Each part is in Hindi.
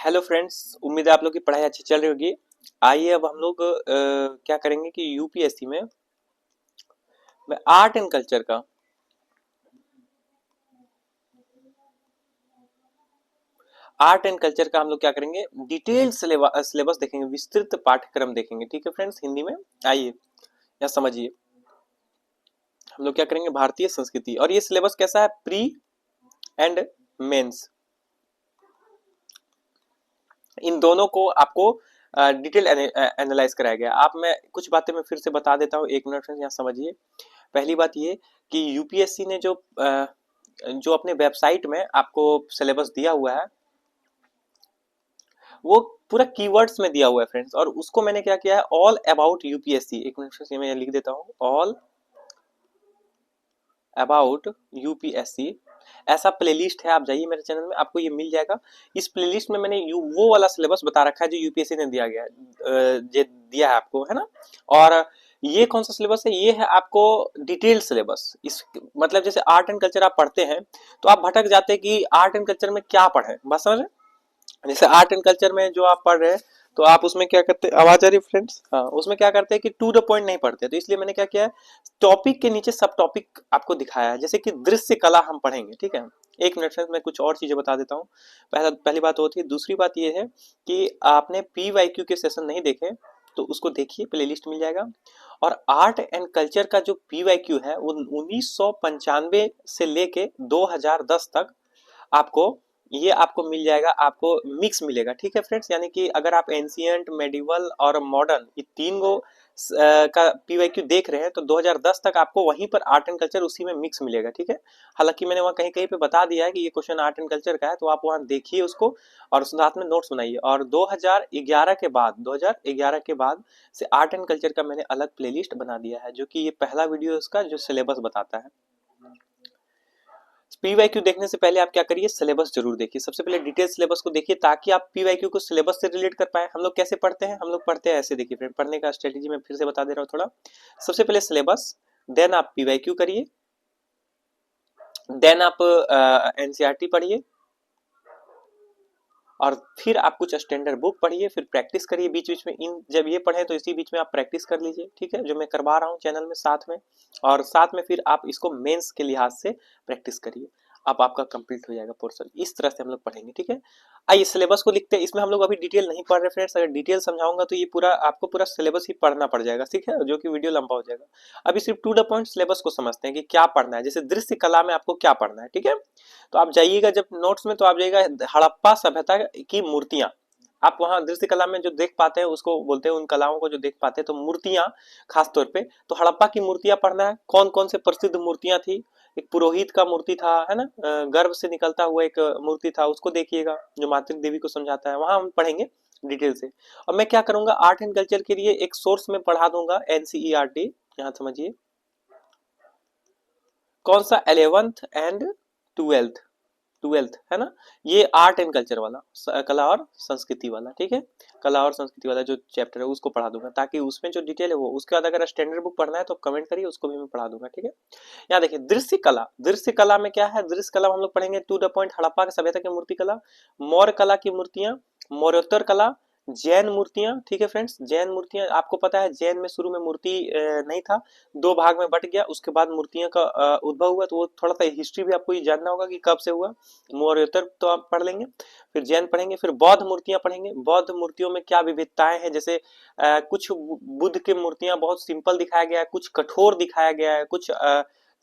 हेलो फ्रेंड्स, उम्मीद है आप लोग की पढ़ाई अच्छी चल रही होगी। आइए अब हम लोग क्या करेंगे कि यूपीएससी में आर्ट एंड कल्चर का हम लोग क्या करेंगे, डिटेल सिलेबस देखेंगे, विस्तृत पाठ्यक्रम देखेंगे। ठीक है फ्रेंड्स, हिंदी में। आइए या समझिए, हम लोग क्या करेंगे, भारतीय संस्कृति। और ये सिलेबस कैसा है, प्री एंड मेंस, इन दोनों को आपको डिटेल एनालाइज कराया गया। आप मैं कुछ बातें मैं फिर से बता देता हूँ, 1 मिनट में यहाँ समझिए। पहली बात ये कि यूपीएससी ने जो अपने वेबसाइट में आपको सिलेबस दिया हुआ है, वो पूरा कीवर्ड्स में दिया हुआ है फ्रेंड्स। और उसको मैंने क्या किया है, ऑल अबाउट यूपीएससी, 1 मिनट से मैं लिख देता हूँ, ऑल अबाउट यूपीएससी। ऐसा प्लेलिस्ट है, आप जाइए मेरे चैनल में, आपको ये मिल जाएगा। इस प्लेलिस्ट में मैंने वो वाला सिलेबस बता रखा है जो यूपीएससी ने दिया गया है, दिया है आपको, है ना। और ये कौन सा सिलेबस है, ये है आपको डिटेल सिलेबस। इस मतलब जैसे आर्ट एंड कल्चर आप पढ़ते हैं तो आप भटक जाते हैं कि आर्ट एंड कल्चर में क्या पढ़ें, बस समझ रहे हैं? जैसे आर्ट एंड कल्चर में जो आप पढ़ रहे हैं, तो आप उसमें क्या करते हैं, आवाज आ रही है फ्रेंड्स? हाँ, उसमें क्या करते हैं कि टू द पॉइंट नहीं पढ़ते, तो इसलिए मैंने क्या किया है, टॉपिक के नीचे सब टॉपिक आपको दिखाया है। जैसे कि दृश्य कला हम पढ़ेंगे, ठीक है। 1 मिनट से मैं कुछ और चीजें बता देता हूँ। पहली बात होती है। दूसरी बात ये है कि आपने पीवाईक्यू के सेशन नहीं देखे तो उसको देखिए, प्लेलिस्ट मिल जाएगा। और आर्ट एंड कल्चर का जो पीवाईक्यू है वो 1995 से लेके 2010 तक आपको ये आपको मिल जाएगा, आपको मिक्स मिलेगा। ठीक है फ्रेंड्स, यानी कि अगर आप एंशियंट, मेडिवल और मॉडर्न, ये तीन गो का पीवाईक्यू देख रहे हैं, तो 2010 तक आपको वहीं पर आर्ट एंड कल्चर उसी में मिक्स मिलेगा। ठीक है, हालांकि मैंने वहाँ कहीं कहीं पे बता दिया है कि ये क्वेश्चन आर्ट एंड कल्चर का है, तो आप वहाँ देखिए उसको और साथ में नोट्स बनाइए। और 2011 के बाद से आर्ट एंड कल्चर का मैंने अलग प्लेलिस्ट बना दिया है, जो कि ये पहला वीडियो इसका जो सिलेबस बताता है। पीवाईक्यू देखने से पहले आप क्या करिए, सिलेबस जरूर देखिए। सबसे पहले डिटेल सिलेबस को देखिए ताकि आप पीवाईक्यू को सिलेबस से रिलेट कर पाए। हम लोग कैसे पढ़ते हैं, हम लोग पढ़ते हैं ऐसे, देखिए फ्रेंड, पढ़ने का स्ट्रेटेजी मैं फिर से बता दे रहा हूँ थोड़ा। सबसे पहले सिलेबस, देन आप पीवाईक्यू करिए, देन आप एनसीईआरटी पढ़िए, और फिर आप कुछ स्टैंडर्ड बुक पढ़िए, फिर प्रैक्टिस करिए बीच बीच में। इन जब ये पढ़े तो इसी बीच में आप प्रैक्टिस कर लीजिए, ठीक है, जो मैं करवा रहा हूँ चैनल में साथ में। और साथ में फिर आप इसको मेंस के लिहाज से प्रैक्टिस करिए, अब आपका कंप्लीट हो जाएगा पोर्शन। इस तरह से हम लोग पढ़ेंगे, ठीक है। आइए सिलेबस को लिखते हैं। इसमें हम लोग अभी डिटेल नहीं पढ़ रहे फ्रेंड्स, अगर डिटेल समझाऊंगा तो ये पूरा आपको पूरा सिलेबस ही पढ़ना पड़ जाएगा, ठीक है, जो कि वीडियो लंबा हो जाएगा। अभी सिर्फ टू द पॉइंट सिलेबस को समझते हैं कि क्या पढ़ना है। जैसे दृश्य कला में आपको क्या पढ़ना है, ठीक है। तो आप जाइएगा जब नोट्स में, तो आप जाइएगा हड़प्पा सभ्यता की मूर्तियां। आप वहां दृश्य कला में जो देख पाते हैं उसको बोलते हैं, उन कलाओं को जो देख पाते हैं, तो मूर्तियां खास तौर पे, तो हड़प्पा की मूर्तियां पढ़ना है। कौन कौन से प्रसिद्ध मूर्तियां थी, एक पुरोहित का मूर्ति था, है ना, गर्भ से निकलता हुआ एक मूर्ति था, उसको देखिएगा, जो मातृ देवी को समझाता है, वहां हम पढ़ेंगे डिटेल से। और मैं क्या करूंगा, आर्ट एंड कल्चर के लिए एक सोर्स में पढ़ा दूंगा, एनसीईआरटी। यहाँ समझिए, कौन सा, 11th एंड 12th, है ना, ये आर्ट एंड कल्चर वाला, कला और संस्कृति वाला, ठीक है। कला और संस्कृति वाला जो चैप्टर है उसको पढ़ा दूंगा, ताकि उसमें जो डिटेल है वो, उसके बाद अगर स्टैंडर्ड बुक पढ़ना है तो कमेंट करिए, उसको भी मैं पढ़ा दूंगा, ठीक है। यहाँ देखिए दृश्य कला, दृश्य कला में क्या है, दृश्य कला में हम लोग पढ़ेंगे टू द पॉइंट, हड़प्पा की सभ्यता की मूर्ति कला, मौर्य कला की मूर्तियां, मौर्योत्तर कला, जैन मूर्तियां, ठीक है फ्रेंड्स। जैन मूर्तियां आपको पता है, जैन में शुरू में मूर्ति नहीं था, दो भाग में बट गया, उसके बाद मूर्तियों का उद्भव हुआ। तो वो थोड़ा सा हिस्ट्री भी आपको ये जानना होगा कि कब से हुआ। मौर्योत्तर तो आप पढ़ लेंगे, फिर जैन पढ़ेंगे, फिर बौद्ध मूर्तियां पढ़ेंगे। बौद्ध मूर्तियों में क्या विविधताएं हैं, जैसे कुछ बुद्ध की मूर्तियां बहुत सिंपल दिखाया गया है, कुछ कठोर दिखाया गया है, कुछ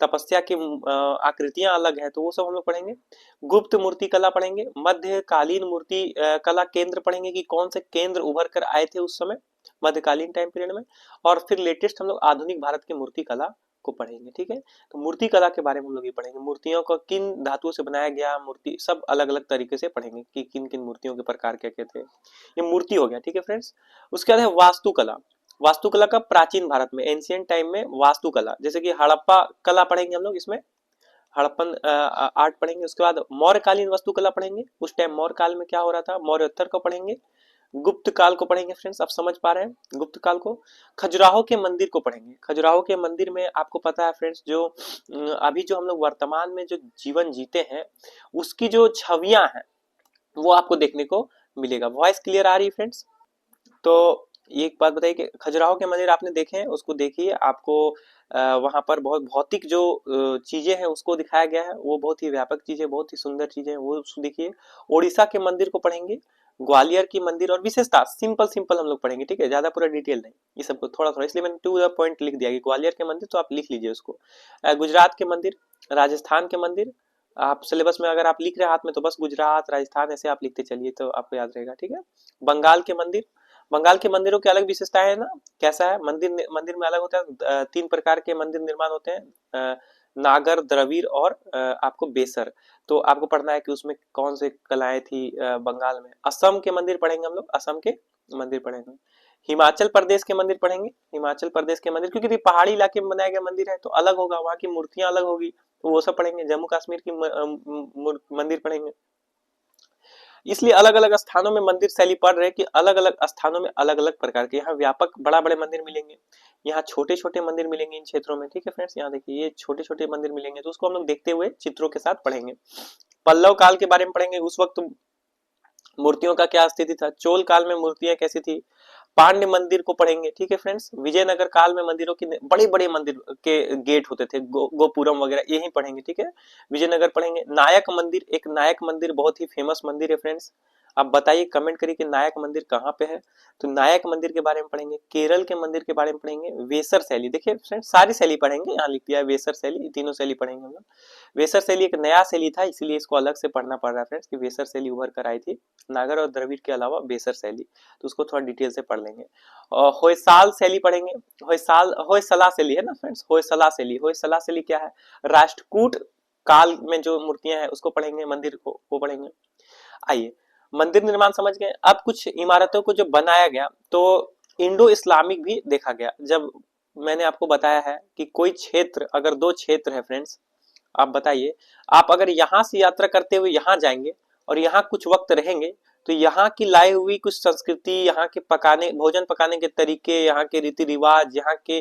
तपस्या की आकृतियां अलग है, तो वो सब हम लोग पढ़ेंगे। गुप्त मूर्ति कला पढ़ेंगे, मध्यकालीन मूर्ति कला केंद्र पढ़ेंगे कि कौन से केंद्र उभर कर आए थे उस समय मध्यकालीन टाइम पीरियड में। और फिर लेटेस्ट हम लोग आधुनिक भारत की मूर्ति कला को पढ़ेंगे, ठीक है। तो मूर्ति कला के बारे में हम लोग ये पढ़ेंगे, मूर्तियों को किन धातुओं से बनाया गया, मूर्ति सब अलग अलग तरीके से पढ़ेंगे कि किन किन मूर्तियों के प्रकार क्या क्या थे। ये मूर्ति हो गया, ठीक है फ्रेंड्स। उसके बाद है वास्तुकला। वास्तुकला का प्राचीन भारत में, एंशियंट टाइम में वास्तुकला, जैसे कि हड़प्पा कला पढ़ेंगे हम लोग, इसमें हड़प्पन आर्ट पढ़ेंगे। उसके बाद मौर्यकालीन वास्तुकला पढ़ेंगे, उस टाइम मौर्य काल में क्या हो रहा था, मौर्योत्तर को पढ़ेंगे। गुप्त काल को पढ़ेंगे फ्रेंड्स, आप समझ पा रहे हैं गुप्त काल को। खजुराहो के मंदिर को पढ़ेंगे। खजुराहो के मंदिर में आपको पता है फ्रेंड्स, जो अभी जो हम लोग वर्तमान में जो जीवन जीते हैं उसकी जो छवियां हैं वो आपको देखने को मिलेगा। वॉइस क्लियर आ रही है फ्रेंड्स? तो एक बात बताइए कि खजुराहो के मंदिर आपने देखे हैं, उसको देखिए, आपको वहां पर बहुत भौतिक जो चीजें हैं उसको दिखाया गया है, वो बहुत ही व्यापक चीजें, बहुत ही सुंदर चीजें हैं, वो उसको देखिए। ओडिशा के मंदिर को पढ़ेंगे, ग्वालियर की मंदिर और विशेषता सिंपल सिंपल हम लोग पढ़ेंगे, ठीक है, ज्यादा पूरा डिटेल नहीं, ये सबको थोड़ा थोड़ा, इसलिए मैंने टू द पॉइंट लिख दिया कि ग्वालियर के मंदिर, तो आप लिख लीजिए उसको। गुजरात के मंदिर, राजस्थान के मंदिर, आप सिलेबस में अगर आप लिख रहे हैं हाथ में तो बस गुजरात राजस्थान ऐसे आप लिखते चलिए तो आपको याद रहेगा, ठीक है। बंगाल के मंदिर, बंगाल के मंदिरों की अलग विशेषता है ना, कैसा है, मंदिर मंदिर में अलग होता है, तीन प्रकार के मंदिर निर्माण होते हैं, नागर, द्रविड़ और आपको बेसर। तो आपको पढ़ना है कि उसमें कौन से कलाएं थी बंगाल में। असम के मंदिर पढ़ेंगे हम लोग, असम के मंदिर पढ़ेंगे। हिमाचल प्रदेश के मंदिर पढ़ेंगे, हिमाचल प्रदेश के मंदिर, क्योंकि पहाड़ी इलाके में बनाया गया मंदिर है तो अलग होगा, वहां की मूर्तियां अलग होगी, तो वो सब पढ़ेंगे। जम्मू कश्मीर की मंदिर पढ़ेंगे। इसलिए अलग अलग स्थानों में मंदिर शैली पढ़ रहे कि अलग अलग स्थानों में अलग अलग प्रकार के, यहाँ व्यापक बड़ा बड़े मंदिर मिलेंगे, यहाँ छोटे छोटे मंदिर मिलेंगे इन क्षेत्रों में, ठीक है फ्रेंड्स। यहाँ देखिए ये छोटे छोटे मंदिर मिलेंगे, तो उसको हम लोग देखते हुए चित्रों के साथ पढ़ेंगे। पल्लव काल के बारे में पढ़ेंगे, उस वक्त मूर्तियों का क्या स्थिति था, चोल काल में मूर्तियां कैसी थी, पांड्य मंदिर को पढ़ेंगे, ठीक है फ्रेंड्स। विजयनगर काल में मंदिरों की बड़े बड़े मंदिर के गेट होते थे, गोपुरम वगैरह, यही पढ़ेंगे, ठीक है। विजयनगर पढ़ेंगे। नायक मंदिर, एक नायक मंदिर बहुत ही फेमस मंदिर है फ्रेंड्स, आप बताइए कमेंट करिए कि नायक मंदिर कहाँ पे है, तो नायक मंदिर के बारे में पढ़ेंगे। केरल के मंदिर के बारे में पढ़ेंगे। वेसर शैली, देखिए फ्रेंड्स सारी शैली पढ़ेंगे, यहाँ लिख दिया है वेसर शैली, तीनों शैली पढ़ेंगे हम लोग। वेसर शैली एक नया शैली था, इसलिए इसको अलग से पढ़ना पड़ रहा है फ्रेंड्स, कि वेसर शैली उभर कर आई थी, नागर और द्रविड़ के अलावा बेसर शैली, तो उसको थोड़ा डिटेल से पढ़ लेंगे। और होयसाल शैली पढ़ेंगे। होयसला शैली है ना फ्रेंड्स, होयसला शैली, होयसला शैली क्या है, राष्ट्रकूट काल में जो मूर्तियां हैं उसको पढ़ेंगे, मंदिर को वो पढ़ेंगे। आइए मंदिर निर्माण समझ गए, अब कुछ इमारतों को जो बनाया गया तो इंडो इस्लामिक भी देखा गया। जब मैंने आपको बताया है कि कोई क्षेत्र, अगर दो क्षेत्र है फ्रेंड्स, आप बताइए, आप अगर यहाँ से यात्रा करते हुए यहाँ जाएंगे और यहाँ कुछ वक्त रहेंगे, तो यहाँ की लाई हुई कुछ संस्कृति, यहाँ के पकाने, भोजन पकाने के तरीके, यहाँ के रीति रिवाज, यहाँ के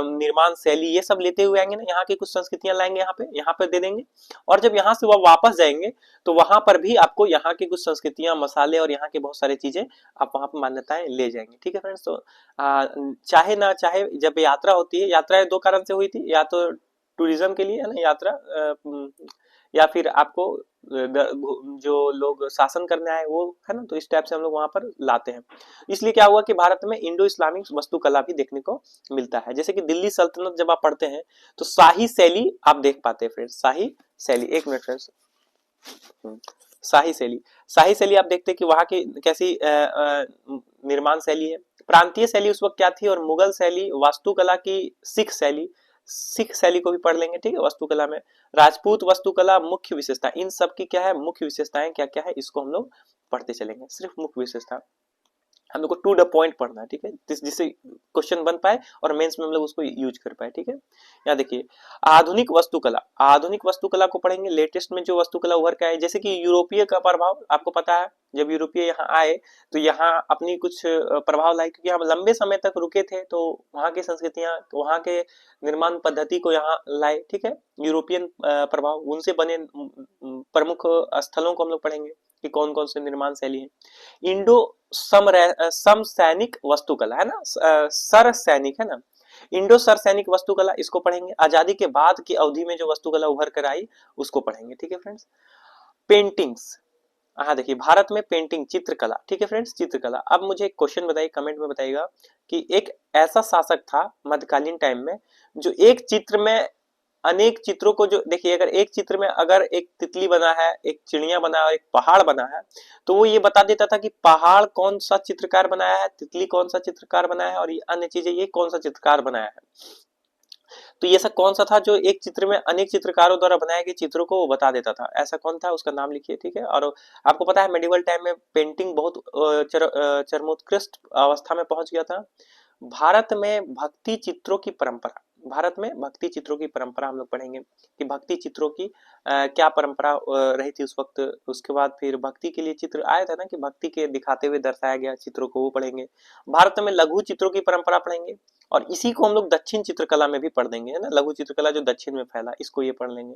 निर्माण शैली, ये सब लेते हुए आएंगे ना, यहाँ की कुछ संस्कृतियां लाएंगे, यहाँ पे दे देंगे। और जब यहाँ से वह वापस जाएंगे तो वहां पर भी आपको यहाँ की कुछ संस्कृतियां, मसाले और यहाँ की बहुत सारी चीजें आप वहां पर मान्यताएं ले जाएंगे, ठीक है फ्रेंड्स। तो चाहे ना चाहे, जब यात्रा होती है, यात्रा दो कारण से हुई थी, या तो टूरिज्म के लिए है ना यात्रा, या फिर आपको जो लोग शासन करने आए वो है ना, तो इस टाइप से हम लोग वहां पर लाते हैं। इसलिए क्या हुआ कि भारत में इंडो इस्लामिक वास्तुकला भी देखने को मिलता है। जैसे कि दिल्ली सल्तनत जब आप पढ़ते हैं तो शाही शैली आप देख पाते हैं फ्रेंड्स, शाही शैली, एक मिनट फ्रेंड्स, शाही शैली, शाही शैली आप देखते हैं कि वहां की कैसी निर्माण शैली है। प्रांतीय शैली उस वक्त क्या थी, और मुगल शैली, वास्तुकला की सिख शैली, सिख शैली को भी पढ़ लेंगे, ठीक है। वास्तुकला में राजपूत वास्तुकला, मुख्य विशेषता, इन सब की क्या है, मुख्य विशेषताएं क्या क्या है, इसको हम लोग पढ़ते चलेंगे, सिर्फ मुख्य विशेषता, हम लोग को टू द पॉइंट पढ़ना है, ठीक है, जिससे क्वेश्चन बन पाए और मेंस में हम लोग उसको यूज कर पाए, ठीक है। यहाँ देखिए आधुनिक वास्तुकला, आधुनिक वास्तुकला को पढ़ेंगे। लेटेस्ट में जो वास्तुकला उभर के आए, जैसे कि यूरोपीय का प्रभाव आपको पता है, जब यूरोपीय यहाँ आए तो यहाँ अपनी कुछ प्रभाव लाए, क्योंकि हम लंबे समय तक रुके थे, तो वहाँ की संस्कृतियां, वहाँ के निर्माण पद्धति को यहाँ लाए, ठीक है। यूरोपियन प्रभाव, उनसे बने प्रमुख स्थलों को हम लोग पढ़ेंगे कि कौन कौन से निर्माण शैली है। इंडो समसैनिक वास्तुकला है ना, सर सैनिक है ना, इंडो सर सैनिक वास्तुकला, इसको पढ़ेंगे। आजादी के बाद की अवधि में जो वास्तुकला उभर कर आई उसको पढ़ेंगे, ठीक है फ्रेंड्स। पेंटिंग्स, हाँ देखिए भारत में पेंटिंग, चित्रकला, ठीक है फ्रेंड्स, चित्रकला। अब मुझे एक क्वेश्चन बताइए, कमेंट में बताइएगा कि एक ऐसा शासक था मध्यकालीन टाइम में जो एक चित्र में अनेक चित्रों को, जो देखिए अगर एक चित्र में अगर एक तितली बना है, एक चिड़िया बना है, एक पहाड़ बना है, तो वो ये बता देता था कि पहाड़ कौन सा चित्रकार बनाया है, तितली कौन सा चित्रकार बनाया है, और ये अन्य चीजें ये कौन सा चित्रकार बनाया है। तो ये ऐसा कौन सा था जो एक चित्र में अनेक चित्रकारों द्वारा बनाए गए चित्रों को वो बता देता था, ऐसा कौन था, उसका नाम लिखिए, ठीक है। और आपको पता है मेडिवल टाइम में पेंटिंग बहुत चरमोत्कृष्ट अवस्था में पहुंच गया था। भारत में भक्ति चित्रों की परंपरा, भारत में भक्ति चित्रों की परंपरा हम लोग पढ़ेंगे कि भक्ति चित्रों की क्या परंपरा रही थी उस वक्त। उसके बाद फिर भक्ति के लिए चित्र आया था ना, कि भक्ति के दिखाते हुए दर्शाया गया चित्रों को, वो पढ़ेंगे। भारत में लघु चित्रों की परंपरा पढ़ेंगे, और इसी को हम लोग दक्षिण चित्रकला में भी पढ़ देंगे, है ना, लघु चित्रकला जो दक्षिण में फैला, इसको ये पढ़ लेंगे।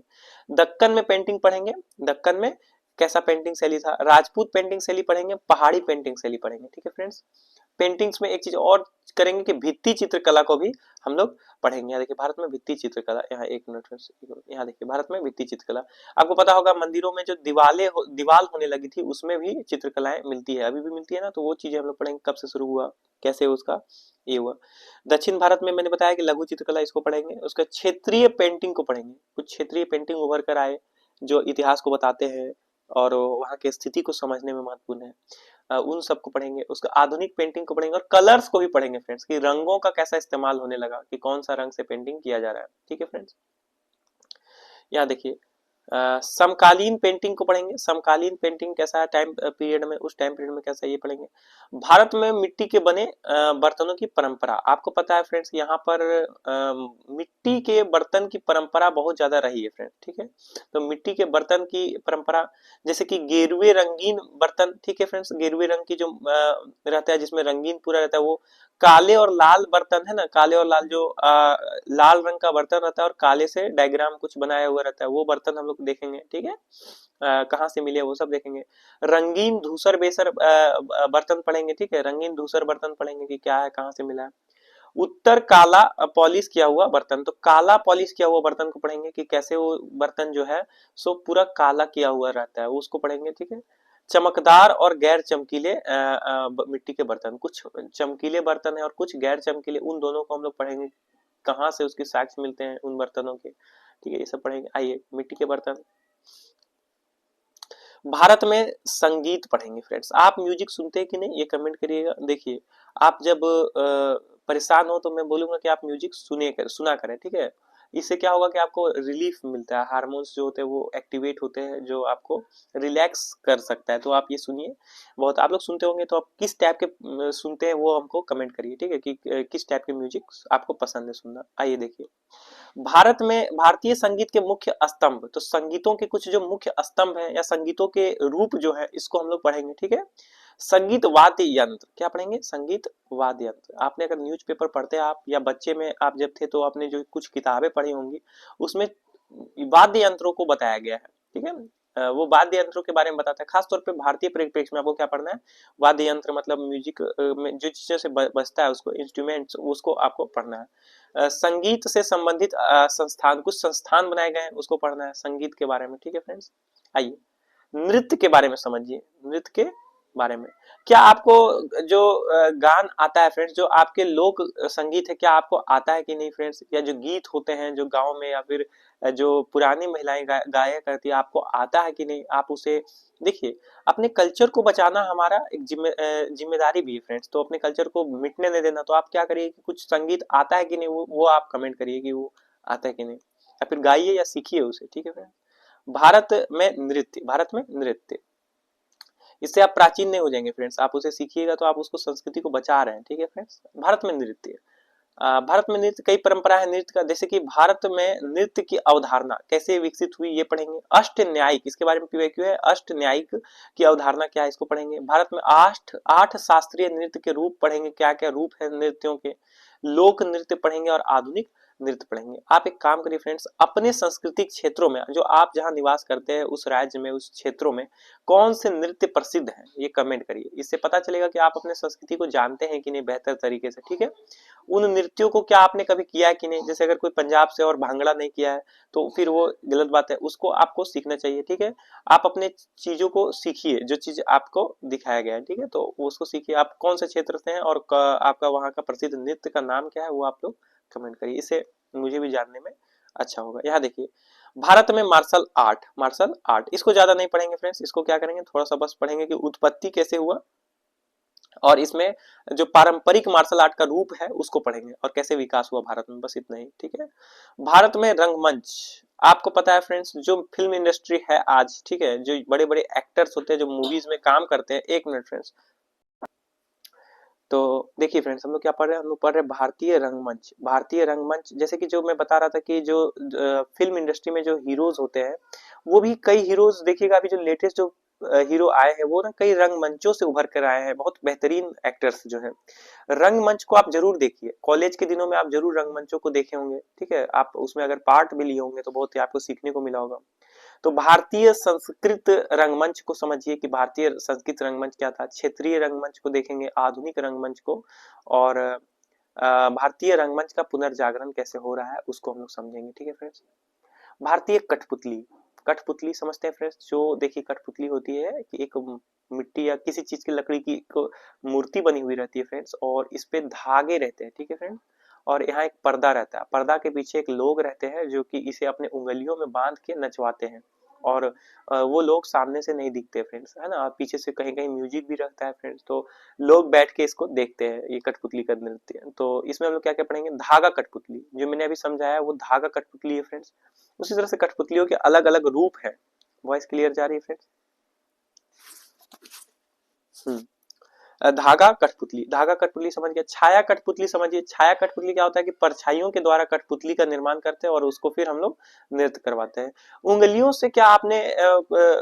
दक्कन में पेंटिंग पढ़ेंगे, दक्कन में कैसा पेंटिंग शैली था, राजपूत पेंटिंग शैली पढ़ेंगे, पहाड़ी पेंटिंग शैली पढ़ेंगे, ठीक है फ्रेंड्स। पेंटिंग्स में एक चीज और करेंगे कि भित्ति चित्रकला को भी हम लोग पढ़ेंगे। यहाँ देखिए भारत में भित्ति चित्रकला, यहाँ एक मिनट, यहाँ देखिए भारत में भित्ति चित्रकला। आपको पता होगा मंदिरों में जो दीवाल होने लगी थी उसमें भी चित्रकलाएं मिलती है, अभी भी मिलती है ना, तो वो चीजें हम लोग पढ़ेंगे, कब से शुरू हुआ, कैसे उसका ये हुआ। दक्षिण भारत में मैंने बताया कि लघु चित्रकला, इसको पढ़ेंगे। उसका क्षेत्रीय पेंटिंग को पढ़ेंगे, कुछ क्षेत्रीय पेंटिंग उभर कर आए जो इतिहास को बताते हैं और वहाँ की स्थिति को समझने में महत्वपूर्ण है, उन सबको पढ़ेंगे। उसका आधुनिक पेंटिंग को पढ़ेंगे और कलर्स को भी पढ़ेंगे फ्रेंड्स, कि रंगों का कैसा इस्तेमाल होने लगा, कि कौन सा रंग से पेंटिंग किया जा रहा है, ठीक है फ्रेंड्स। यहाँ देखिए समकालीन पेंटिंग को पढ़ेंगे, समकालीन पेंटिंग कैसा है टाइम पीरियड में, उस टाइम पीरियड में कैसा ये पढ़ेंगे। भारत में मिट्टी के बने बर्तनों की परंपरा, आपको पता है फ्रेंड्स यहाँ पर मिट्टी के बर्तन की परंपरा बहुत ज्यादा रही है फ्रेंड्स, ठीक है। तो मिट्टी के बर्तन की परंपरा, जैसे कि गेरुए रंगीन बर्तन, ठीक है फ्रेंड्स, गेरुए रंग की जो रहता है जिसमें रंगीन पूरा रहता है, वो काले और लाल बर्तन है ना, काले और लाल जो लाल रंग का बर्तन रहता है और काले से डायग्राम कुछ बनाया हुआ रहता है, वो बर्तन हम लोग देखेंगे, ठीक है। कहाँ से मिले वो सब देखेंगे। रंगीन धूसर बेसर बर्तन पढ़ेंगे, ठीक है, रंगीन धूसर बर्तन पढ़ेंगे कि क्या है, कहाँ से मिला है। उत्तर काला पॉलिश किया हुआ बर्तन, तो काला पॉलिश किया हुआ बर्तन को पढ़ेंगे कि कैसे वो बर्तन जो है सो पूरा काला किया हुआ रहता है, उसको पढ़ेंगे, ठीक है। चमकदार और गैर चमकीले मिट्टी के बर्तन, कुछ चमकीले बर्तन है और कुछ गैर चमकीले, उन दोनों को हम लोग पढ़ेंगे, कहाँ से उसके साक्ष्य मिलते हैं उन बर्तनों के, ठीक है, ये सब पढ़ेंगे। आइए मिट्टी के बर्तन। भारत में संगीत पढ़ेंगे फ्रेंड्स, आप म्यूजिक सुनते हैं कि नहीं ये कमेंट करिएगा। देखिए आप जब परेशान हो तो मैं बोलूंगा कि आप म्यूजिक सुना करें, ठीक है। इससे क्या होगा कि आपको रिलीफ मिलता है, हार्मोन्स जो होते हैं वो एक्टिवेट होते हैं जो आपको रिलैक्स कर सकता है, तो आप ये सुनिए। बहुत आप लोग सुनते होंगे, तो आप किस टाइप के सुनते हैं वो हमको कमेंट करिए, ठीक है, कि किस टाइप के म्यूजिक आपको पसंद है सुनना। आइए देखिए भारत में भारतीय संगीत के मुख्य स्तंभ, तो संगीतों के कुछ जो मुख्य स्तंभ है या संगीतों के रूप जो है इसको हम लोग पढ़ेंगे, ठीक है। संगीत वाद्य यंत्र, क्या पढ़ेंगे, संगीत वाद्य यंत्र। आपने अगर न्यूज़पेपर पढ़ते आप या बच्चे में आप जब थे तो आपने जो कुछ किताबें पढ़ी होंगी उसमें वाद्य यंत्रों को बताया गया है, ठीक है। वो वाद्य यंत्रों के बारे में बताता है, खासतौर पे भारतीय परिप्रेक्ष्य में आपको क्या पढ़ना है, वाद्य यंत्र मतलब म्यूजिक में जो चीजों से बजता है उसको, इंस्ट्रूमेंट्स, उसको आपको पढ़ना है। संगीत से संबंधित संस्थान, कुछ संस्थान बनाए गए हैं उसको पढ़ना है संगीत के बारे में, ठीक है फ्रेंड्स। आइए नृत्य के बारे में समझिए, नृत्य के बारे में क्या आपको जो गान आता है फ्रेंड्स, जो आपके लोक संगीत है क्या आपको आता है कि नहीं फ्रेंड्स, या जो गीत होते हैं जो गांव में या फिर जो पुरानी महिलाएं गाया करती है, आपको आता है कि नहीं, आप उसे देखिए। अपने कल्चर को बचाना हमारा एक जिम्मेदारी भी है फ्रेंड्स, तो अपने कल्चर को मिटने नहीं देना। तो आप क्या करिए कि कुछ संगीत आता है कि नहीं वो आप कमेंट करिए कि वो आता है कि नहीं, या फिर गाइए या सीखिए उसे, ठीक है फ्रेंड्स। भारत में नृत्य, भारत में नृत्य, इससे आप प्राचीन नहीं हो जाएंगे फ्रेंड्स, आप उसे सीखिएगा तो आप उसको संस्कृति को बचा रहे हैं, ठीक है फ्रेंड्स। भारत में नृत्य, भारत में नृत्य कई परंपरा है नृत्य का, जैसे कि भारत में नृत्य की अवधारणा कैसे विकसित हुई ये पढ़ेंगे। अष्ट न्यायिक, इसके बारे में क्यों है, अष्ट न्यायिक की अवधारणा क्या है इसको पढ़ेंगे। भारत में आठ शास्त्रीय नृत्य के रूप पढ़ेंगे, क्या क्या रूप है नृत्यों के। लोक नृत्य पढ़ेंगे और आधुनिक नृत्य पढ़ेंगे। आप एक काम करिए फ्रेंड्स, अपने सांस्कृतिक क्षेत्रों में जो आप जहां निवास करते हैं उस राज्य में उस क्षेत्रों में कौन से नृत्य प्रसिद्ध हैं ये कमेंट करिए, इससे पता चलेगा कि आप अपने संस्कृति को जानते हैं कि नहीं बेहतर तरीके से, ठीक है। उन नृत्यों को क्या आपने कभी किया है कि नहीं, जैसे अगर कोई पंजाब से और भांगड़ा नहीं किया है तो फिर वो गलत बात है, उसको आपको सीखना चाहिए, ठीक है। आप अपने चीजों को सीखिए, जो चीज आपको दिखाया गया है, ठीक है, तो उसको सीखिए। आप कौन से क्षेत्र से हैं और आपका वहाँ का प्रसिद्ध नृत्य का नाम क्या है वो आप लोग कमेंट करिए, इससे मुझे भी जानने में अच्छा होगा। यहाँ देखिए भारत में मार्शल आर्ट, मार्शल आर्ट इसको ज्यादा नहीं पढ़ेंगे फ्रेंड्स, इसको क्या करेंगे थोड़ा सा बस पढ़ेंगे कि उत्पत्ति कैसे हुआ और इसमें जो पारंपरिक मार्शल आर्ट का रूप है उसको पढ़ेंगे और कैसे विकास हुआ भारत में, बस इतना ही, ठीक है। भारत में रंगमंच, आपको पता है फ्रेंड्स जो फिल्म इंडस्ट्री है आज, ठीक है, जो बड़े बड़े एक्टर्स होते हैं जो मूवीज में काम करते हैं, एक मिनट फ्रेंड्स, तो देखिए फ्रेंड्स हम लोग क्या पढ़ रहे हैं, हम लोग पढ़ रहे हैं भारतीय रंगमंच। भारतीय रंगमंच जैसे कि जो मैं बता रहा था कि जो फिल्म इंडस्ट्री में जो हीरोज होते हैं वो भी कई हीरोज देखिएगा, अभी जो लेटेस्ट जो हीरो आए हैं वो ना कई रंगमंचों से उभर कर आए हैं, बहुत बेहतरीन एक्टर्स जो है। रंगमंच को आप जरूर देखिए, कॉलेज के दिनों में आप जरूर रंगमंचों को देखे होंगे, ठीक है, आप उसमें अगर पार्ट भी लिए होंगे तो बहुत ही आपको सीखने को मिला होगा। तो भारतीय संस्कृत रंगमंच को समझिए कि भारतीय संस्कृत रंगमंच क्या था, क्षेत्रीय रंगमंच को देखेंगे, आधुनिक रंगमंच को, और भारतीय रंगमंच का पुनर्जागरण कैसे हो रहा है उसको हम लोग समझेंगे। ठीक है फ्रेंड्स। भारतीय कठपुतली, कठपुतली समझते हैं फ्रेंड्स, जो देखिए कठपुतली होती है कि एक मिट्टी या किसी चीज की लकड़ी की एक मूर्ति बनी हुई रहती है फ्रेंड्स, और इस पे धागे रहते हैं। ठीक है फ्रेंड्स। और यहाँ एक पर्दा रहता है, पर्दा के पीछे एक लोग रहते हैं जो कि इसे अपने उंगलियों में बांध के नचवाते हैं, और वो लोग सामने से नहीं दिखते फ्रेंड्स, है ना, पीछे से कहीं कहीं म्यूजिक भी रहता है फ्रेंड्स, तो लोग बैठ के इसको देखते हैं, ये कठपुतली का नृत्य। तो इसमें हम लोग क्या क्या पढ़ेंगे, धागा कठपुतली, जो मैंने अभी समझाया वो धागा कठपुतली है फ्रेंड्स। उसी तरह से कठपुतलियों के अलग अलग रूप है। वॉइस क्लियर जा रही है फ्रेंड्स? धागा कठपुतली, धागा कठपुतली समझ गया। छाया कठपुतली समझिए, छाया कठपुतली क्या होता है कि परछाइयों के द्वारा कठपुतली का निर्माण करते हैं और उसको फिर हम लोग नृत्य करवाते हैं। उंगलियों से क्या आपने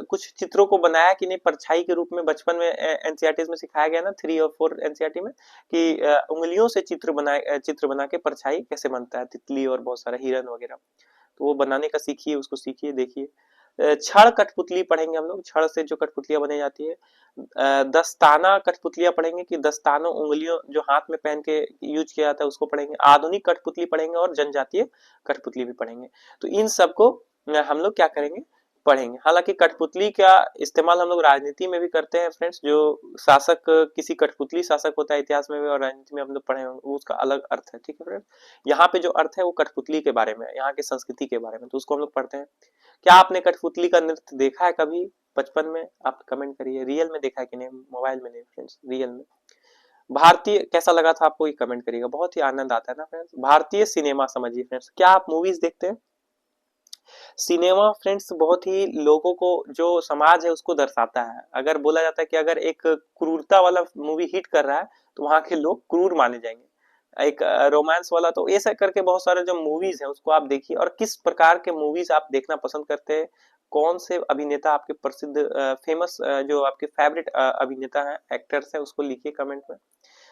कुछ चित्रों को बनाया कि नहीं, परछाई के रूप में बचपन में एनसीईआरटी में सिखाया गया ना, 3 और 4 एनसीईआरटी में, कि उंगलियों से चित्र बना के परछाई कैसे बनता है, तितली और बहुत सारा हिरन वगैरह, तो वो बनाने का सीखिए, उसको सीखिए, देखिए। छड़ कठपुतली पढ़ेंगे हम लोग, छड़ से जो कठपुतलियां बनाई जाती है। दस्ताना कठपुतलियां पढ़ेंगे कि दस्तानों उंगलियों जो हाथ में पहन के यूज किया जाता है उसको पढ़ेंगे। आधुनिक कठपुतली पढ़ेंगे और जनजातीय कठपुतली भी पढ़ेंगे। तो इन सबको हम लोग क्या करेंगे, पढ़ेंगे। हालांकि कठपुतली का इस्तेमाल हम लोग राजनीति में भी करते हैं फ्रेंड्स, जो शासक किसी कठपुतली शासक होता है इतिहास में भी और राजनीति में हम लोग पढ़े होंगे, उसका अलग अर्थ है। ठीक है फ्रेंड्स। यहाँ पे जो अर्थ है वो कठपुतली के बारे में है, यहाँ की संस्कृति के बारे में, तो उसको हम लोग पढ़ते हैं। क्या आपने कठपुतली का नृत्य देखा है कभी बचपन में? आप कमेंट करिए, रियल में देखा है कि नहीं, मोबाइल में नहीं फ्रेंड्स, रियल में। भारतीय कैसा लगा था आपको ये कमेंट करिएगा, बहुत ही आनंद आता है ना फ्रेंड्स। भारतीय सिनेमा समझिए फ्रेंड्स, क्या आप मूवीज देखते हैं? सिनेमा फ्रेंड्स बहुत ही लोगों को, जो समाज है उसको दर्शाता है। अगर बोला जाता है कि अगर एक क्रूरता वाला मूवी हिट कर रहा है तो वहां के लोग क्रूर माने जाएंगे, एक रोमांस वाला, तो ऐसा करके बहुत सारे जो मूवीज हैं उसको आप देखिए। और किस प्रकार के मूवीज आप देखना पसंद करते हैं, कौन से अभिनेता आपके प्रसिद्ध फेमस जो आपके फेवरेट अभिनेता हैं, एक्टर्स हैं, उसको लिखिए कमेंट में।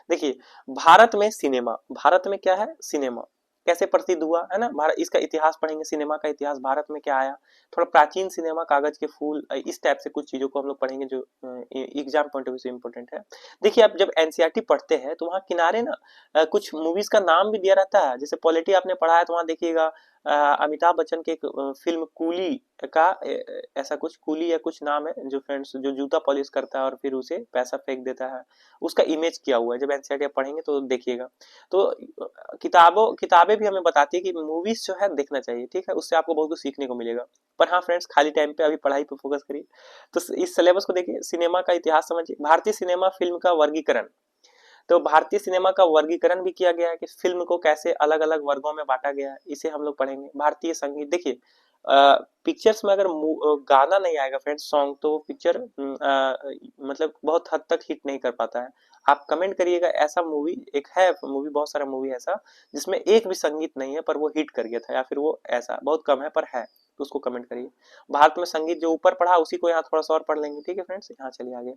देखिए, भारत में सिनेमा, भारत में क्या है, सिनेमा कैसे प्रसिद्ध हुआ है ना, भारत, इसका इतिहास पढ़ेंगे, सिनेमा का इतिहास, भारत में क्या आया, थोड़ा प्राचीन सिनेमा, कागज के फूल, इस टाइप से कुछ चीजों को हम लोग पढ़ेंगे जो एग्जाम पॉइंट ऑफ व्यू से इंपॉर्टेंट है। देखिए, आप जब एनसीईआरटी पढ़ते हैं तो वहाँ किनारे ना कुछ मूवीज का नाम भी दिया रहता है। जैसे पॉलिटी आपने पढ़ा है तो वहाँ देखिएगा अमिताभ बच्चन के एक फिल्म कूली का ऐसा कुछ, कूली या कुछ नाम है, जो फ्रेंड्स जो जूता पॉलिश करता है और फिर उसे पैसा फेंक देता है, उसका इमेज किया हुआ है। जब एनसीईआरटी पढ़ेंगे तो देखिएगा। तो किताबें भी हमें बताती है कि मूवीज जो है देखना चाहिए। ठीक है, उससे आपको बहुत कुछ सीखने को मिलेगा। पर हाँ फ्रेंड्स, खाली टाइम पे अभी पढ़ाई पे फोकस करिए। तो इस सिलेबस को देखिए, सिनेमा का इतिहास समझिए, भारतीय सिनेमा फिल्म का वर्गीकरण। तो भारतीय सिनेमा का वर्गीकरण भी किया गया है कि फिल्म को कैसे अलग अलग वर्गों में बांटा गया है, इसे हम लोग पढ़ेंगे। भारतीय संगीत, देखिए पिक्चर्स में अगर गाना नहीं आएगा फ्रेंड्स, सॉन्ग, तो पिक्चर मतलब बहुत हद तक हिट नहीं कर पाता है। आप कमेंट करिएगा, ऐसा मूवी एक है, मूवी बहुत सारा मूवी ऐसा जिसमें एक भी संगीत नहीं है पर वो हिट कर गया था, या फिर वो ऐसा बहुत कम है पर है, तो उसको कमेंट करिए। भारत में संगीत जो ऊपर पढ़ा उसी को यहाँ थोड़ा सा और पढ़ लेंगे। ठीक है फ्रेंड्स, यहाँ चलिए आगे।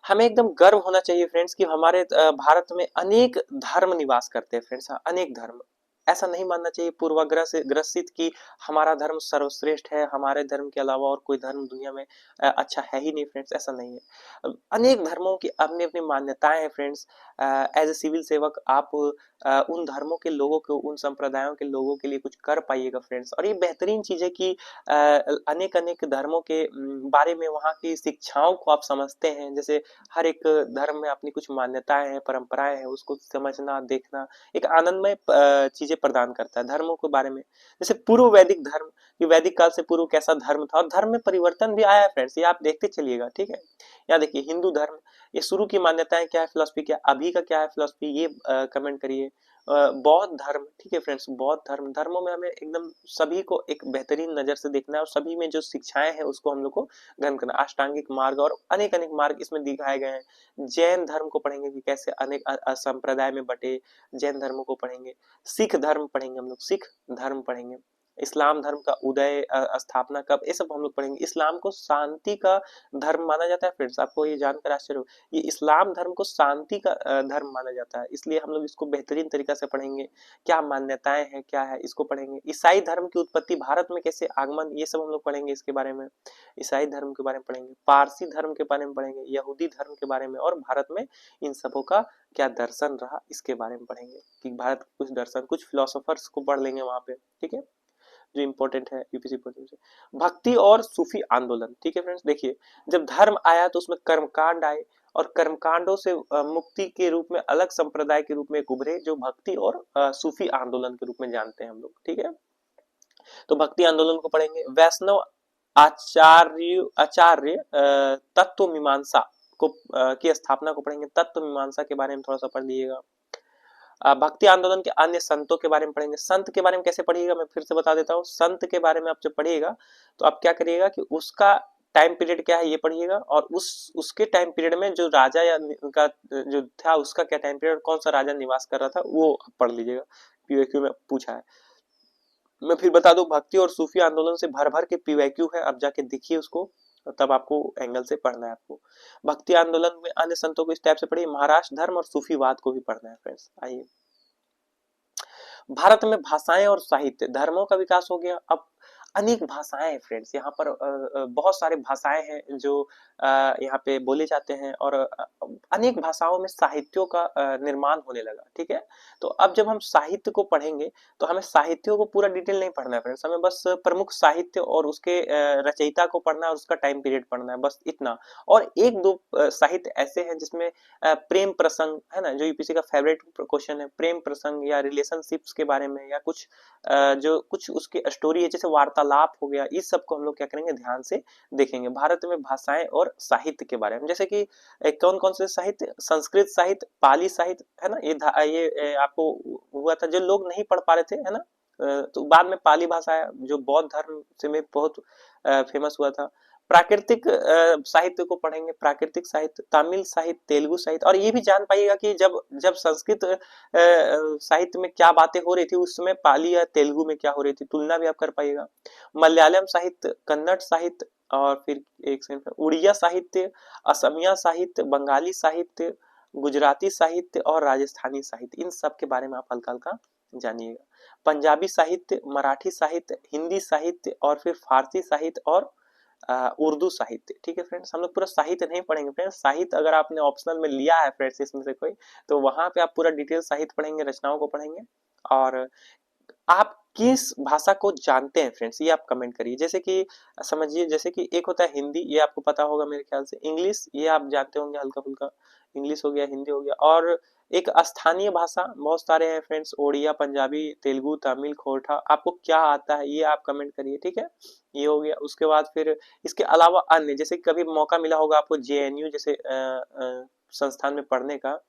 हमें एकदम गर्व होना चाहिए फ्रेंड्स कि हमारे भारत में अनेक धर्म निवास करते हैं फ्रेंड्स, अनेक धर्म। ऐसा नहीं मानना चाहिए पूर्वाग्रह से ग्रसित कि हमारा धर्म सर्वश्रेष्ठ है, हमारे धर्म के अलावा और कोई धर्म दुनिया में अच्छा है ही नहीं फ्रेंड्स, ऐसा नहीं है। अनेक धर्मों की अपनी अपनी मान्यताएं हैं फ्रेंड्स। एज ए सिविल सेवक आप उन धर्मों के लोगों को, उन संप्रदायों के लोगों के लिए कुछ कर पाइएगा फ्रेंड्स। और ये बेहतरीन चीज है कि अनेक अनेक धर्मों के बारे में वहाँ की शिक्षाओं को आप समझते हैं। जैसे हर एक धर्म में अपनी कुछ मान्यताएं हैं, परंपराएं हैं, उसको समझना, देखना एक आनंदमय चीजें प्रदान करता है धर्मों के बारे में। जैसे पूर्व वैदिक धर्म, कि वैदिक काल से पूर्व कैसा धर्म था, और धर्म में परिवर्तन भी आया है फ्रेंड्स, ये आप देखते चलिएगा। ठीक है, यहाँ देखिए हिंदू धर्म, ये शुरू की मान्यताएं क्या है, फिलॉसफी क्या, अभी का क्या है फिलॉसफी, ये कमेंट करिए। बौद्ध धर्म, ठीक है फ्रेंड्स, बौद्ध धर्म, धर्मों में हमें एकदम सभी को एक बेहतरीन नजर से देखना है और सभी में जो शिक्षाएं हैं उसको हम लोग को ग्रहण करना। अष्टांगिक मार्ग और अनेक अनेक मार्ग इसमें दिखाए गए हैं। जैन धर्म को पढ़ेंगे कि कैसे अनेक संप्रदाय में बटे, जैन धर्म को पढ़ेंगे। सिख धर्म पढ़ेंगे हम लोग, सिख धर्म पढ़ेंगे। इस्लाम धर्म का उदय, स्थापना कब, ये सब हम लोग पढ़ेंगे। इस्लाम को शांति का धर्म माना जाता है फ्रेंड्स, आपको ये जानकर आश्चर्य हो, ये इस्लाम धर्म को शांति का धर्म माना जाता है, इसलिए हम लोग इसको बेहतरीन तरीका से पढ़ेंगे। क्या मान्यताएं हैं, क्या है, इसको पढ़ेंगे। ईसाई धर्म की उत्पत्ति, भारत में कैसे आगमन, ये सब हम लोग पढ़ेंगे इसके बारे में। ईसाई धर्म के बारे में पढ़ेंगे, पारसी धर्म के बारे में पढ़ेंगे, यहूदी धर्म के बारे में, और भारत में इन सबों का क्या दर्शन रहा इसके बारे में पढ़ेंगे कि भारत के कुछ दर्शन, कुछ फिलोसोफर्स को पढ़ लेंगे वहां पे, ठीक है, जो इंपॉर्टेंट है यूपीसी पॉइंट से। भक्ति और सूफी आंदोलन, ठीक है फ्रेंड्स, देखिए जब धर्म आया तो उसमें कर्मकांड आए, और कर्मकांडों से मुक्ति के रूप में अलग संप्रदाय के रूप में उभरे, जो भक्ति और सूफी आंदोलन के रूप में जानते हैं हम लोग, ठीक है। तो भक्ति आंदोलन को पढ़ेंगे। वैष्णव आचार्य तत्व मीमांसा को की स्थापना को पढ़ेंगे। तत्व मीमांसा के बारे में थोड़ा सा पढ़ लीजिएगा। भक्ति आंदोलन के अन्य संतों के बारे में पढ़ेंगे। संत के बारे में कैसे पढ़िएगा, मैं फिर से बता देता हूँ। संत के बारे में आप जब पढ़िएगा तो आप क्या करिएगा कि उसका टाइम पीरियड क्या है ये पढ़िएगा, और उसके टाइम पीरियड में जो राजा या उनका जो था उसका क्या टाइम पीरियड, कौन सा राजा निवास कर रहा था, वो पढ़ लीजिएगा, पीओक्यू में पूछा है। मैं फिर बता दूं, भक्ति और सूफी आंदोलन से भर भर के पीवाईक्यू है, आप जाके देखिए उसको, तब आपको एंगल से पढ़ना है आपको। भक्ति आंदोलन में अन्य संतों को इस टाइप से पढ़िए। महाराष्ट्र धर्म और सूफीवाद को भी पढ़ना है फ्रेंड्स। आइए, भारत में भाषाएं और साहित्य, धर्मों का विकास हो गया। अब अनेक भाषाएं हैं फ्रेंड्स, यहाँ पर बहुत सारे भाषाएं हैं जो यहाँ पे बोले जाते हैं, और अनेक भाषाओं में साहित्यों का निर्माण होने लगा, ठीक है। तो अब जब हम साहित्य को पढ़ेंगे तो हमें साहित्यों को पूरा डिटेल नहीं पढ़ना है फ्रेंड्स, हमें बस प्रमुख साहित्य और उसके रचयिता को पढ़ना है, और उसका टाइम पीरियड पढ़ना है, बस इतना। और एक दो साहित्य ऐसे हैं जिसमें प्रेम प्रसंग है ना, जो यूपीसी का फेवरेट क्वेश्चन है, प्रेम प्रसंग या रिलेशनशिप्स के बारे में, या कुछ जो कुछ उसकी स्टोरी है, जैसे वार्तालाप हो गया, इस सब को हम लोग क्या करेंगे, ध्यान से देखेंगे। भारत में भाषाएं और साहित्य के बारे में, जैसे कि कौन कौन से साहित्य, संस्कृत साहित्य, पाली साहित्य है ना, ये आपको हुआ था, जो लोग नहीं पढ़ पा रहे थे है ना, तो बाद में पाली भाषा आया जो बौद्ध धर्म से में बहुत फेमस हुआ था। प्राकृतिक साहित्य को पढ़ेंगे, प्राकृतिक साहित्य, तमिल साहित्य, तेलुगु साहित्य, और ये भी जान पाइएगा कि जब जब संस्कृत साहित्य में क्या बातें हो रही थी उस समय पाली या तेलुगु में क्या हो रही थी, तुलना भी आप कर पाइएगा। मलयालम साहित्य, कन्नड़ साहित्य, और फिर एक सेकंड, उड़िया साहित्य, असमिया साहित्य, बंगाली साहित्य, गुजराती साहित्य और राजस्थानी साहित्य, इन सब के बारे में आप हल्का हल्का जानिएगा। पंजाबी साहित्य, मराठी साहित्य, हिंदी साहित्य, और फिर फारसी साहित्य और उर्दू साहित्य, ठीक है फ्रेंड्स। हम लोग पूरा साहित्य नहीं पढ़ेंगे फ्रेंड्स, साहित्य अगर आपने ऑप्शनल में लिया है फ्रेंड्स इसमें से कोई, तो वहां पे आप पूरा डिटेल साहित्य पढ़ेंगे, रचनाओं को पढ़ेंगे। और आप किस भाषा को जानते हैं फ्रेंड्स, ये आप कमेंट करिए। जैसे कि समझिए, जैसे कि एक होता है हिंदी, ये आपको पता होगा मेरे ख्याल से। इंग्लिश, ये आप जानते होंगे हल्का फुल्का, इंग्लिश हो गया, हिंदी हो गया। और एक स्थानीय भाषा बहुत सारे हैं फ्रेंड्स, ओडिया, पंजाबी, तेलुगु, तमिल, खोरठा, आपको क्या आता है ये आप कमेंट करिए, ठीक है। ये हो गया। उसके बाद फिर इसके अलावा अन्य, जैसे कभी मौका मिला होगा आपको जेएनयू जैसे संस्थान में पढ़ने का,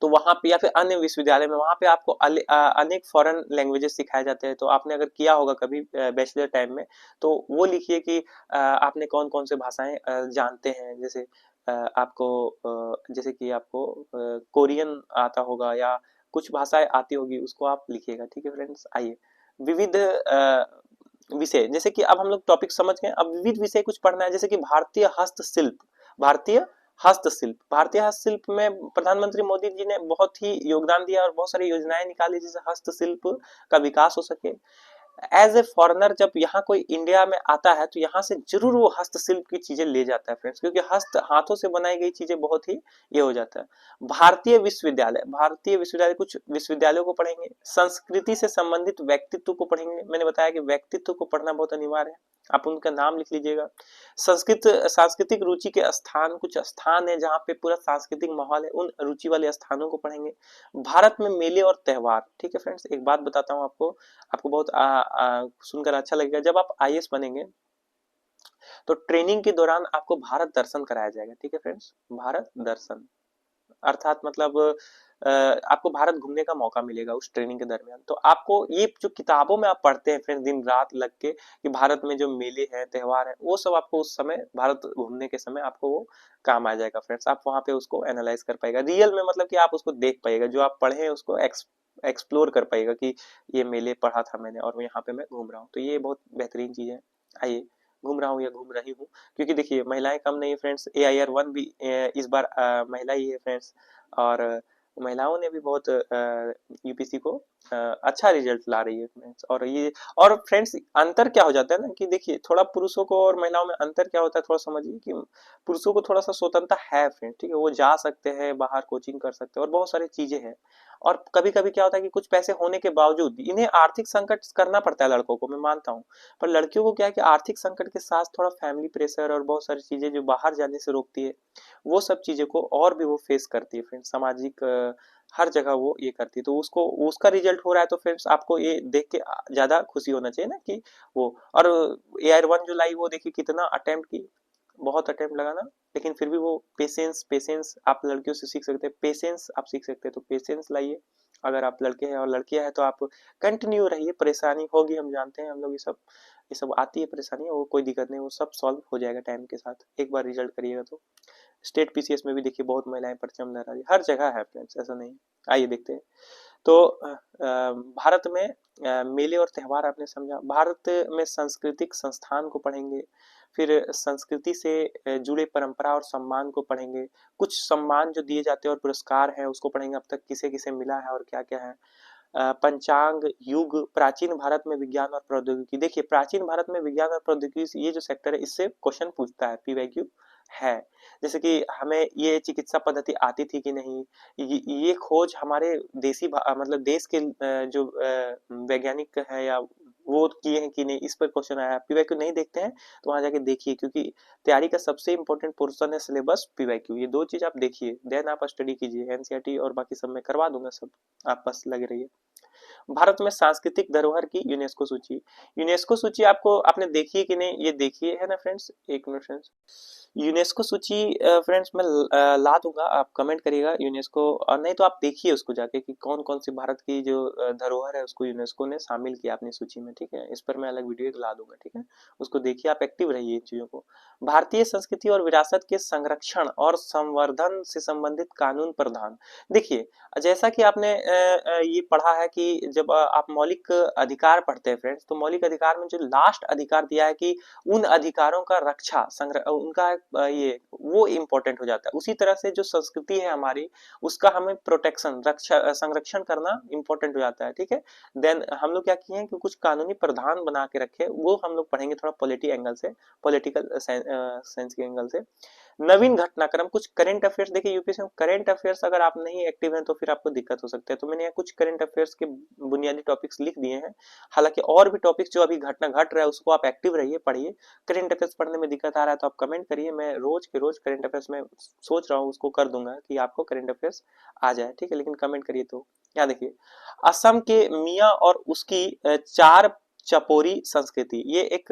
तो वहां पे या फिर अन्य विश्वविद्यालय में, वहां पे आपको अनेक फॉरेन लैंग्वेजेस सिखाए जाते हैं। तो आपने अगर किया होगा कभी बैचलर टाइम में, तो वो लिखिए कि आपने कौन कौन से भाषाएं जानते हैं। जैसे आपको जैसे कि आपको कोरियन आता होगा या कुछ भाषाएं आती होगी, उसको आप लिखिएगा, ठीक है फ्रेंड्स। आइए, विविध विषय, जैसे कि अब हम लोग टॉपिक समझ गए, अब विविध विषय कुछ पढ़ना है। जैसे कि भारतीय हस्तशिल्प, भारतीय हस्तशिल्प, भारतीय हस्तशिल्प में प्रधानमंत्री मोदी जी ने बहुत ही योगदान दिया और बहुत सारी योजनाएं निकाली जिससे हस्तशिल्प का विकास हो सके। एज ए फॉरेनर जब यहाँ कोई इंडिया में आता है तो यहाँ से जरूर वो हस्तशिल्प की चीजें ले जाता है फ्रेंड्स, क्योंकि हस्त हाथों से बनाई गई चीजें बहुत ही ये हो जाता है। भारतीय विश्वविद्यालय, भारतीय विश्वविद्यालय, कुछ विश्वविद्यालयों को पढ़ेंगे। संस्कृति से संबंधित व्यक्तित्व को पढ़ेंगे, मैंने बताया कि व्यक्तित्व को पढ़ना बहुत अनिवार्य है, आप उनका नाम लिख लीजिएगा। सांस्कृतिक रुचि के स्थान, कुछ स्थान है जहाँ पे पूरा सांस्कृतिक माहौल है, उन रुचि वाले स्थानों को पढ़ेंगे। भारत में मेले और त्योहार, ठीक है फ्रेंड्स। एक बात बताता हूँ आपको, आपको बहुत सुनकर अच्छा लगेगा। जब आप आईएएस बनेंगे तो ट्रेनिंग के दौरान आपको भारत दर्शन कराया जाएगा, ठीक है फ्रेंड्स। भारत दर्शन अर्थात मतलब आपको भारत घूमने का मौका मिलेगा उस ट्रेनिंग के दरमियान। तो आपको ये जो किताबों में आप पढ़ते हैं फ्रेंड्स दिन रात लग के कि भारत में जो मेले हैं, त्योहार है, वो सब आपको उस समय भारत घूमने के समय आपको वो काम आ जाएगा फ्रेंड्स। आप वहां पे उसको एनालाइज कर पाएगा रियल में, मतलब कि आप उसको देख पाएगा, जो आप पढ़े हैं उसको एक्सप्लोर कर पाएगा कि ये मेले पढ़ा था मैंने और यहाँ पे मैं घूम रहा हूँ। तो ये बहुत बेहतरीन चीज़ है। आइए, घूम रहा हूँ या घूम रही हूँ, क्योंकि देखिए महिलाएं कम नहीं है फ्रेंड्स, AIR 1 भी इस बार महिला ही है फ्रेंड्स। और महिलाओं ने भी बहुत UPSC को अच्छा रिजल्ट ला रही है फ्रेंड्स। और ये, और फ्रेंड्स अंतर क्या हो जाता है ना कि देखिए थोड़ा पुरुषों को और महिलाओं में अंतर क्या होता है, थोड़ा समझिए कि पुरुषों को थोड़ा सा स्वतंत्रता है फ्रेंड, ठीक है, वो जा सकते हैं बाहर, कोचिंग कर सकते हैं और बहुत सारी चीजें हैं। और कभी कभी क्या होता है कि कुछ पैसे होने के बावजूद इन्हें आर्थिक संकट करना पड़ता है लड़कों को, मैं मानता हूँ। पर लड़कियों को क्या है कि आर्थिक संकट के साथ थोड़ा फैमिली प्रेशर और बहुत सारी चीजें जो बाहर जाने से रोकती है, वो सब चीजें को और भी वो फेस करती है फ्रेंड्स। सामाजिक हर जगह वो ये करती है, तो उसको उसका रिजल्ट हो रहा है, तो फ्रेंड्स आपको ये देख के ज्यादा खुशी होना चाहिए ना कि वो। और AIR 1 जो लाई वो देखिए कितना अटेम्प्ट की, बहुत अटेम्प्ट लगा ना, लेकिन फिर भी वो पेशेंस, पेशेंस आप लड़कियों से सीख सकते हैं, पेशेंस आप सीख सकते हैं, तो पेशेंस लाइए। अगर आप लड़के हैं और लड़कियां हैं तो आप कंटिन्यू रहिए, परेशानी होगी हम जानते हैं, हम लोग ये सब आती है परेशानी, वो कोई दिक्कत नहीं, वो सब सॉल्व हो जाएगा टाइम के साथ, एक बार रिजल्ट करिएगा तो। स्टेट PCS में भी देखिए बहुत महिलाएं परचम लहरा रही, हर जगह है फ्रेंड्स, ऐसा नहीं। आइए देखते हैं। तो भारत में मेले और त्योहार आपने समझा, भारत में सांस्कृतिक संस्थान को पढ़ेंगे, फिर संस्कृति से जुड़े परंपरा और सम्मान को पढ़ेंगे, कुछ सम्मान जो दिए जाते हैं और पुरस्कार है उसको पढ़ेंगे, अब तक किसे किसे मिला है और क्या क्या है। पंचांग युग, प्राचीन भारत में विज्ञान और प्रौद्योगिकी, देखिए प्राचीन भारत में विज्ञान और प्रौद्योगिकी ये जो सेक्टर है इससे क्वेश्चन पूछता है, PYQ है। जैसे कि हमें ये चिकित्सा पद्धति आती थी कि नहीं, ये खोज हमारे मतलब देश के जो वैज्ञानिक है या वो किए हैं कि नहीं, इस पर क्वेश्चन आया। PYQ नहीं देखते हैं तो वहां जाके देखिए, क्योंकि तैयारी का सबसे इंपॉर्टेंट पोर्शन है सिलेबस, PYQ, ये दो चीज आप देखिए, देन आप स्टडी कीजिए। NCERT और बाकी सब मैं करवा दूंगा सब, आप बस लगे रहिए। भारत में सांस्कृतिक धरोहर की यूनेस्को सूची, यूनेस्को सूची आपको आपने देखी है कि नहीं, ये देखिए है ना फ्रेंड्स, एक मिनट फ्रेंड्स। यूनेस्को सूची फ्रेंड्स मैं ला दूंगा, आप कमेंट करिएगा यूनेस्को, और नहीं तो आप देखिए उसको जाके कि कौन कौन सी भारत की जो धरोहर है उसको यूनेस्को ने शामिल किया अपनी सूची में, ठीक है। इस पर मैं अलग वीडियो ला दूंगा, ठीक है, उसको देखिए, आप एक्टिव रहिए इन चीजों को। भारतीय संस्कृति और विरासत के संरक्षण और संवर्धन से संबंधित कानून प्रावधान, देखिए जैसा कि आपने ये पढ़ा है कि जब आप मौलिक अधिकार पढ़ते हैं फ्रेंड्स, तो मौलिक अधिकार में जो लास्ट अधिकार दिया है कि उन अधिकारों का रक्षा संग्रह उनका ये वो इम्पोर्टेंट हो जाता है। उसी तरह से जो संस्कृति है हमारी, उसका हमें प्रोटेक्शन, रक्षा, संरक्षण करना इम्पोर्टेंट हो जाता है, ठीक है। देन हम लोग क्या किए हैं कि कुछ कानूनी प्रावधान बना के रखे, वो हम लोग पढ़ेंगे थोड़ा पॉलिटी एंगल से, पॉलिटिकल साइंस के एंगल से। नवीन घटनाक्रम, कुछ करंट अफेयर्स, देखिए यूपीएससी में करंट अफेयर्स अगर आप नहीं एक्टिव हैं तो फिर आपको दिक्कत हो सकता है, तो मैंने यहाँ कुछ करंट अफेयर्स के बुनियादी टॉपिक्स लिख दिए हैं। हालांकि और भी टॉपिक्स जो अभी घटना घट रहा है उसको आप एक्टिव रहिए, पढ़िए। करंट अफेयर्स पढ़ने में दिक्कत आ रहा है तो आप कमेंट करिए, मैं रोज के रोज करंट अफेयर्स में सोच रहा हूँ उसको कर दूंगा कि आपको करंट अफेयर्स आ जाए, ठीक है, लेकिन कमेंट करिए। तो यहाँ देखिए, असम के मियाँ और उसकी चार चपोरी संस्कृति, ये एक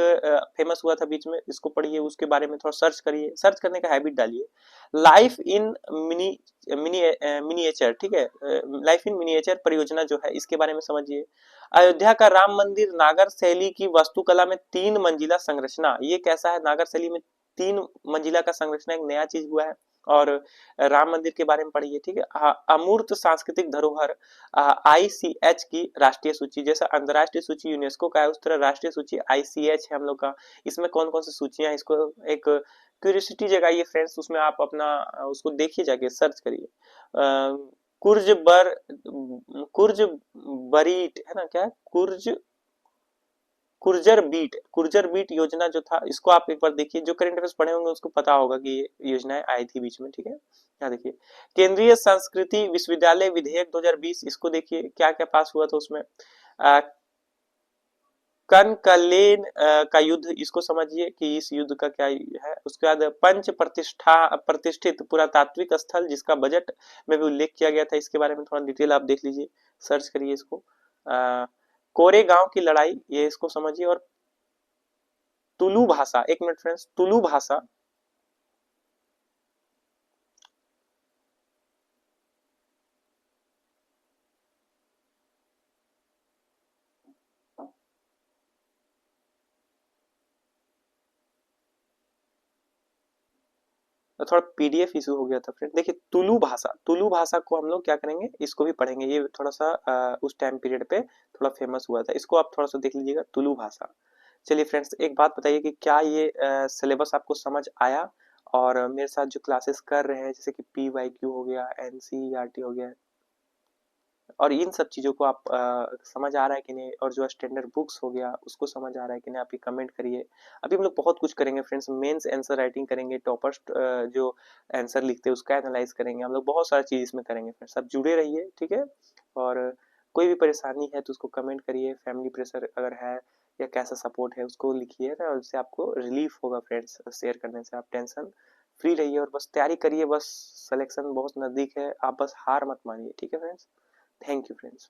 फेमस हुआ था बीच में, इसको पढ़िए, उसके बारे में थोड़ा सर्च करिए, सर्च करने का हैबिट डालिए। Life in mini mini miniature, ठीक है, लाइफ इन मिनिएचर परियोजना जो है इसके बारे में समझिए। अयोध्या का राम मंदिर नागर शैली की वास्तुकला में 3 मंजिला संरचना, ये कैसा है, नागर शैली में 3 मंजिला का संरचना, एक नया चीज हुआ है। और राम मंदिर के बारे में पढ़िए, ठीक है। अमूर्त सांस्कृतिक धरोहर, ICH की राष्ट्रीय सूची, जैसा अंतरराष्ट्रीय सूची यूनेस्को का है उस तरह राष्ट्रीय सूची ICH है हम लोग का। इसमें कौन कौन सी सूचियां, इसको एक क्यूरियोसिटी जगाइए फ्रेंड्स, उसमें आप अपना उसको देखिए, जाके सर्च करिए। कुर्ज बर कुर्ज बरीट है ना, क्या है, कुर्जर बीट योजना जो था, इसको आप एक बार देखिए, जो करंट अफेयर्स पढ़े होंगे उसको पता होगा कि ये योजनाएं आई थी बीच में, ठीक है। यहाँ देखिए, केंद्रीय संस्कृति विश्वविद्यालय विधेयक 2020, इसको देखिए क्या क्या पास हुआ था उसमें। कनकलेन का युद्ध, इसको समझिए कि इस युद्ध का क्या है। उसके बाद पंच प्रतिष्ठित पुरातात्विक स्थल जिसका बजट में भी उल्लेख किया गया था, इसके बारे में थोड़ा डिटेल आप देख लीजिए, सर्च करिए इसको। कोरेगांव की लड़ाई, ये इसको समझिए। और तुलु भाषा, एक मिनट फ्रेंड्स, तुलु भाषा, थोड़ा पीडीएफ इशू हो गया था फ्रेंड। देखिए तुलु भाषा को हम लोग क्या करेंगे, इसको भी पढ़ेंगे। ये थोड़ा सा उस टाइम पीरियड पे थोड़ा फेमस हुआ था, इसको आप थोड़ा सा देख लीजिएगा, तुलु भाषा। चलिए फ्रेंड्स, एक बात बताइए कि क्या ये सिलेबस आपको समझ आया? और मेरे साथ जो क्लासेस कर रहे हैं, जैसे कि PYQ हो गया, NCERT हो गया, और इन सब चीज़ों को आप समझ आ रहा है कि नहीं, और जो स्टैंडर्ड बुक्स हो गया उसको समझ आ रहा है कि नहीं, आप ये कमेंट करिए। अभी हम लोग बहुत कुछ करेंगे फ्रेंड्स, मेंस आंसर राइटिंग करेंगे, टॉपर्स जो आंसर लिखते हैं उसका एनालाइज करेंगे, हम लोग बहुत सारा चीज़ इसमें करेंगे फ्रेंड्स। आप जुड़े रहिए, ठीक है। और कोई भी परेशानी है तो उसको कमेंट करिए, फैमिली प्रेशर अगर है या कैसा सपोर्ट है उसको लिखिए ना, उससे आपको रिलीफ होगा फ्रेंड्स, शेयर करने से। आप टेंशन फ्री रहिए और बस तैयारी करिए, बस सिलेक्शन बहुत नज़दीक है, आप बस हार मत मानिए, ठीक है फ्रेंड्स। Thank you, friends.